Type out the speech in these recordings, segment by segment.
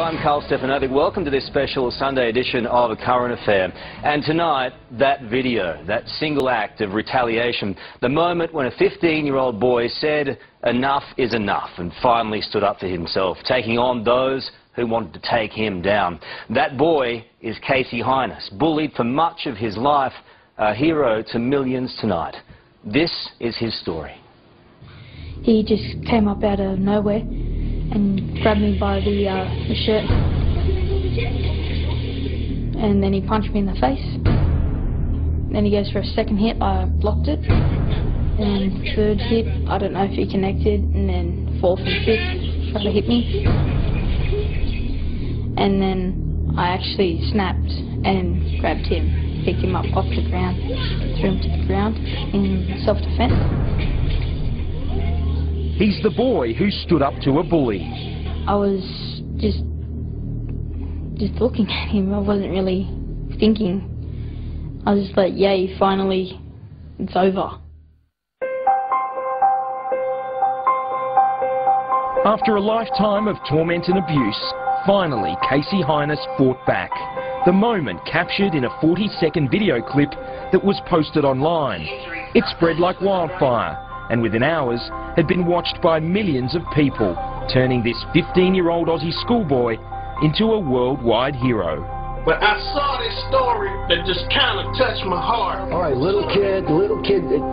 I'm Carl Stefanovic. Welcome to this special Sunday edition of A Current Affair. And tonight, that video, that single act of retaliation, the moment when a 15-year-old boy said enough is enough and finally stood up for himself, taking on those who wanted to take him down. That boy is Casey Haynes, bullied for much of his life, a hero to millions tonight. This is his story. He just came up out of nowhere and grabbed me by the shirt, and then he punched me in the face. Then he goes for a second hit, I blocked it, and third hit, I don't know if he connected, and then fourth and fifth tried to hit me, and then I actually snapped and grabbed him, picked him up off the ground, threw him to the ground in self-defense. He's the boy who stood up to a bully. I was just looking at him. I wasn't really thinking. I was just like, yay, finally, it's over. After a lifetime of torment and abuse, finally Casey Haynes fought back. The moment captured in a 40-second video clip that was posted online. It spread like wildfire, and within hours had been watched by millions of people, turning this 15-year-old Aussie schoolboy into a worldwide hero. But I saw this story that just kind of touched my heart. All right, little kid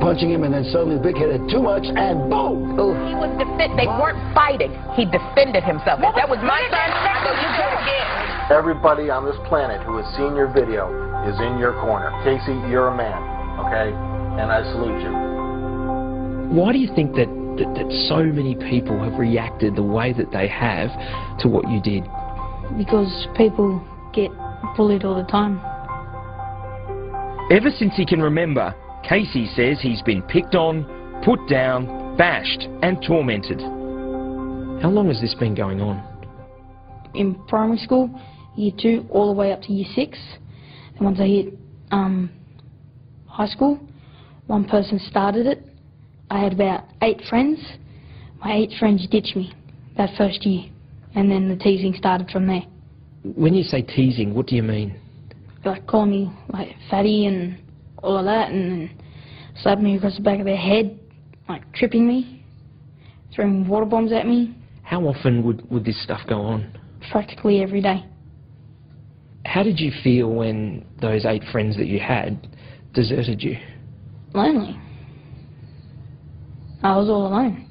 punching him, and then suddenly the big kid had too much, and boom! He was they weren't fighting. He defended himself. If that was my son, I go, you go again. Everybody on this planet who has seen your video is in your corner. Casey, you're a man, okay? And I salute you. Why do you think that so many people have reacted the way that they have to what you did? Because people get bullied all the time. Ever since he can remember, Casey says he's been picked on, put down, bashed and tormented. How long has this been going on? In primary school, year 2 all the way up to year 6. And once I hit high school, one person started it. I had about 8 friends. My 8 friends ditched me that first year, and then the teasing started from there. When you say teasing, what do you mean? Like calling me like fatty and all of that, and then slapping me across the back of their head, like tripping me, throwing water bombs at me. How often would this stuff go on? Practically every day. How did you feel when those 8 friends that you had deserted you? Lonely. I was all alone.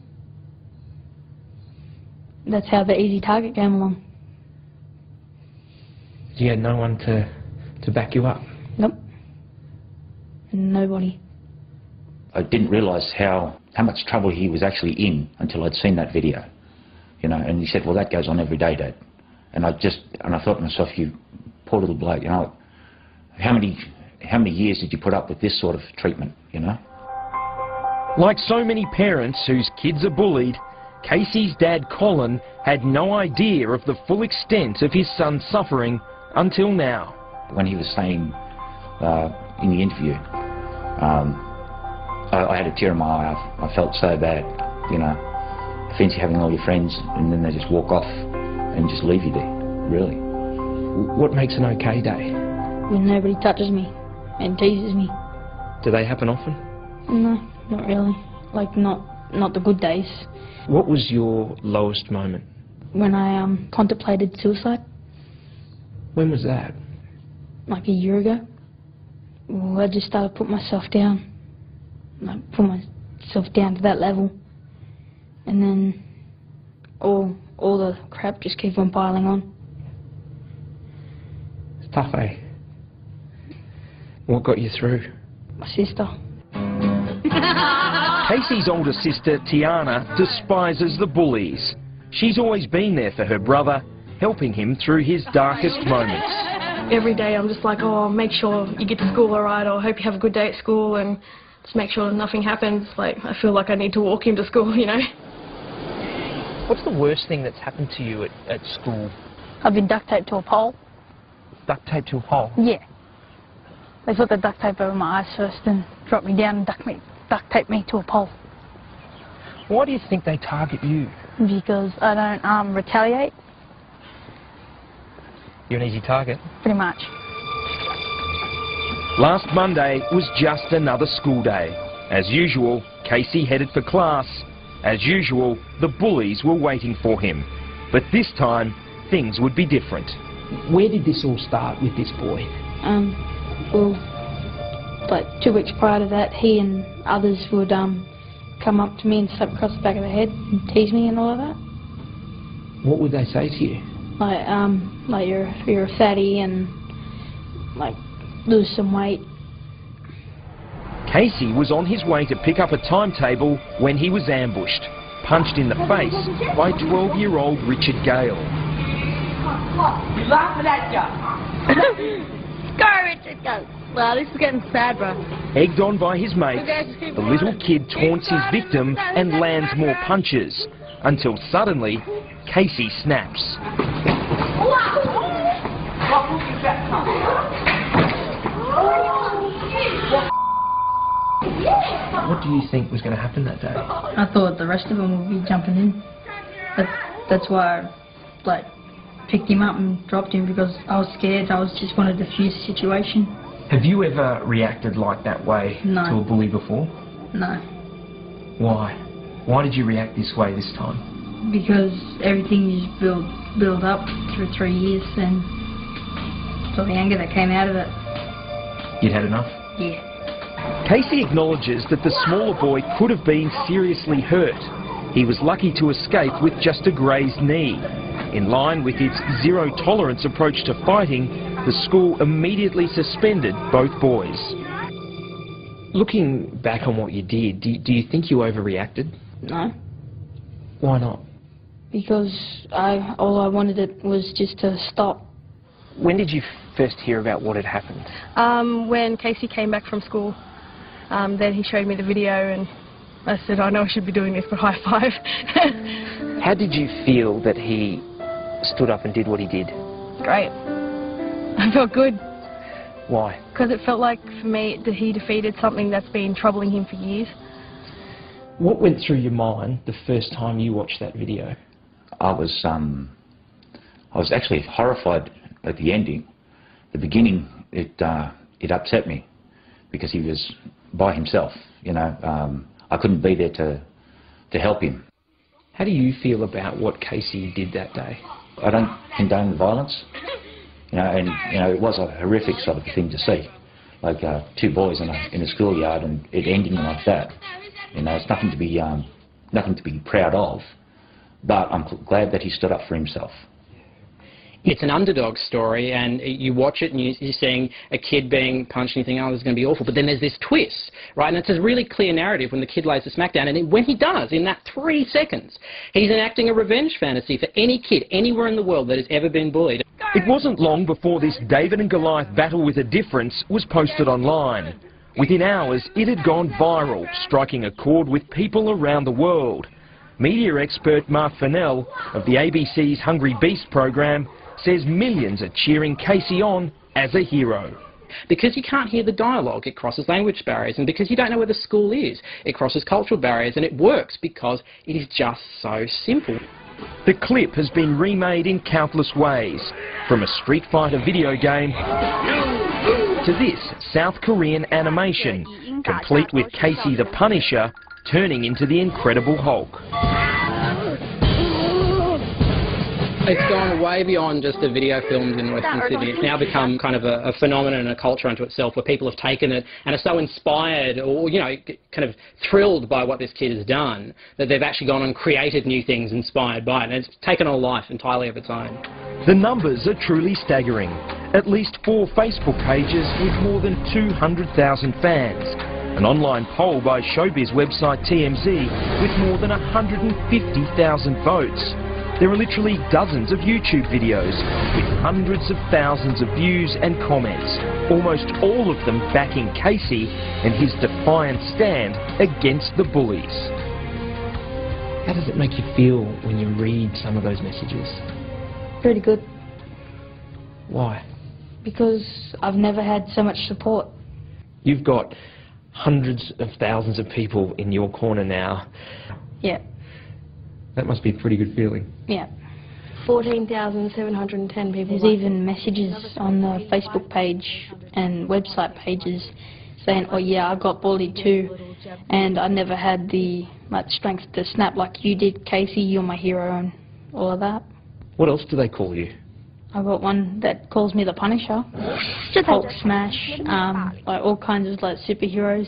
That's how the easy target came along. You had no one to back you up? Nope. Nobody. I didn't realise how much trouble he was actually in until I'd seen that video. You know, and he said, well, that goes on every day, Dad. And I thought to myself, you poor little bloke, you know, how many years did you put up with this sort of treatment, you know? Like so many parents whose kids are bullied, Casey's dad, Colin, had no idea of the full extent of his son's suffering until now. When he was saying in the interview, I had a tear in my eye. I felt so bad, you know. Fancy having all your friends and then they just walk off and just leave you there, really. What makes an okay day? When nobody touches me and teases me. Do they happen often? No. Not really. Like, not the good days. What was your lowest moment? When I contemplated suicide. When was that? Like a year ago. Well, I just started putting myself down. Like, put myself down to that level. And then all the crap just keeps on piling on. It's tough, eh? What got you through? My sister. Casey's older sister, Tiana, despises the bullies. She's always been there for her brother, helping him through his darkest moments. Every day I'm just like, oh, make sure you get to school all right, or hope you have a good day at school, and just make sure nothing happens. Like, I feel like I need to walk him to school, you know. What's the worst thing that's happened to you at school? I've been duct taped to a pole. Duct taped to a pole? Yeah. They put the duct tape over my eyes first and dropped me down and duct taped me to a pole. Why do you think they target you? Because I don't retaliate. You're an easy target. Pretty much. Last Monday was just another school day. As usual, Casey headed for class. As usual, the bullies were waiting for him. But this time, things would be different. Where did this all start with this boy? Well, like 2 weeks prior to that, he and others would come up to me and slap across the back of the head and tease me and all of that. What would they say to you? Like you're a fatty and like lose some weight. Casey was on his way to pick up a timetable when he was ambushed, punched in the face by 12-year-old Richard Gale. You laughing at ya? Go, Richard, go. Wow, this is getting sad, bro. Egged on by his mates, the little kid taunts his victim and lands more punches, until suddenly, Casey snaps. What do you think was going to happen that day? I thought the rest of them would be jumping in. That's why I picked him up and dropped him, because I was scared. I just wanted to defuse the situation. Have you ever reacted like that way No. to a bully before? No. Why? Why did you react this way this time? Because everything just build up through 3 years, and so the anger that came out of it. You'd had enough? Yeah. Casey acknowledges that the smaller boy could have been seriously hurt. He was lucky to escape with just a grazed knee. In line with its zero-tolerance approach to fighting, the school immediately suspended both boys. Looking back on what you did, do you think you overreacted? No. Why not? Because all I wanted it was just to stop. When did you first hear about what had happened? When Casey came back from school, then he showed me the video and I said, I know I should be doing this, but high five. How did you feel that he stood up and did what he did? Great. I felt good. Why? Because it felt like, for me, that he defeated something that's been troubling him for years. What went through your mind the first time you watched that video? I was actually horrified at the ending. The beginning, it upset me because he was by himself. You know, I couldn't be there to help him. How do you feel about what Casey did that day? I don't condone violence. You know, and you know, it was a horrific sort of thing to see, like 2 boys in a schoolyard and it ending like that. You know, it's nothing to be proud of. But I'm glad that he stood up for himself. It's an underdog story, and you watch it and you're seeing a kid being punched and you think, oh, this is going to be awful. But then there's this twist, right? And it's a really clear narrative when the kid lays the smack down. And when he does, in that 3 seconds, he's enacting a revenge fantasy for any kid anywhere in the world that has ever been bullied. It wasn't long before this David and Goliath battle with a difference was posted online. Within hours, it had gone viral, striking a chord with people around the world. Media expert Mark Fennell of the ABC's Hungry Beast program says millions are cheering Casey on as a hero. Because you can't hear the dialogue, it crosses language barriers, and because you don't know where the school is, it crosses cultural barriers, and it works because it is just so simple. The clip has been remade in countless ways, from a Street Fighter video game to this South Korean animation, complete with Casey the Punisher turning into the Incredible Hulk. It's gone way beyond just the video filmed in Western Sydney. It's now become kind of a phenomenon and a culture unto itself, where people have taken it and are so inspired or, you know, kind of thrilled by what this kid has done, that they've actually gone and created new things inspired by it. And it's taken on a life entirely of its own. The numbers are truly staggering. At least 4 Facebook pages with more than 200,000 fans. An online poll by showbiz website TMZ with more than 150,000 votes. There are literally dozens of YouTube videos with hundreds of thousands of views and comments, almost all of them backing Casey and his defiant stand against the bullies. How does it make you feel when you read some of those messages? Pretty good. Why? Because I've never had so much support. You've got hundreds of thousands of people in your corner now. Yeah. That must be a pretty good feeling. Yeah. 14,710 people. There's even messages on the Facebook page and website pages saying, oh yeah, I got bullied too, and I never had the much strength to snap like you did, Casey, you're my hero, and all of that. What else do they call you? I got one that calls me the Punisher, Hulk Smash, like all kinds of like superheroes,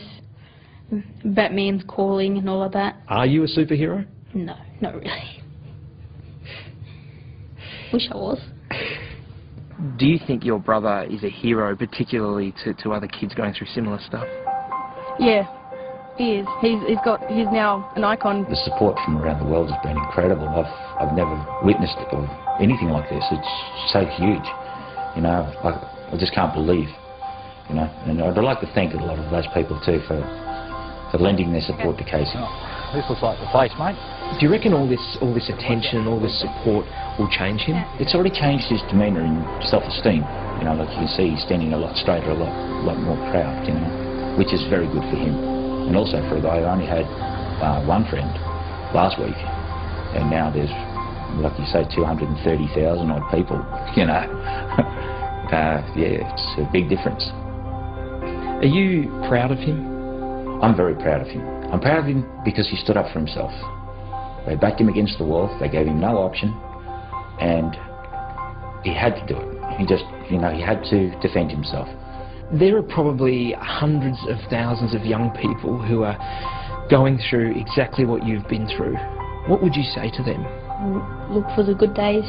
Batman's calling and all of that. Are you a superhero? No, not really. Wish I was. Do you think your brother is a hero, particularly to other kids going through similar stuff? Yeah, he is. He's now an icon. The support from around the world has been incredible. I've never witnessed anything like this. It's so huge. You know, I just can't believe. You know, and I'd like to thank a lot of those people too for lending their support to Casey. This looks like the place, mate. Do you reckon all this attention, all this support will change him? It's already changed his demeanour and self-esteem. You know, like you can see, he's standing a lot straighter, a lot more proud. You know, which is very good for him. And also for I only had one friend last week, and now there's, like you say, 230,000 odd people. You know, yeah, it's a big difference. Are you proud of him? I'm very proud of him. I'm proud of him because he stood up for himself. They backed him against the wall. They gave him no option, and he had to do it. He just, you know, he had to defend himself. There are probably hundreds of thousands of young people who are going through exactly what you've been through. What would you say to them? Look for the good days,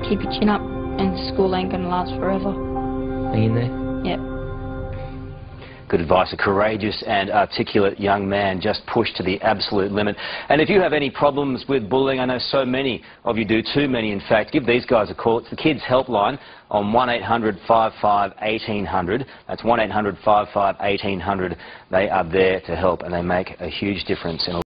keep your chin up, and school ain't gonna last forever. Hang in there? Yep. Good advice. A courageous and articulate young man, just pushed to the absolute limit. And if you have any problems with bullying, I know so many of you do, too many in fact, give these guys a call. It's the Kids Helpline on 1-800-55-1800. That's 1-800-55-1800. They are there to help, and they make a huge difference in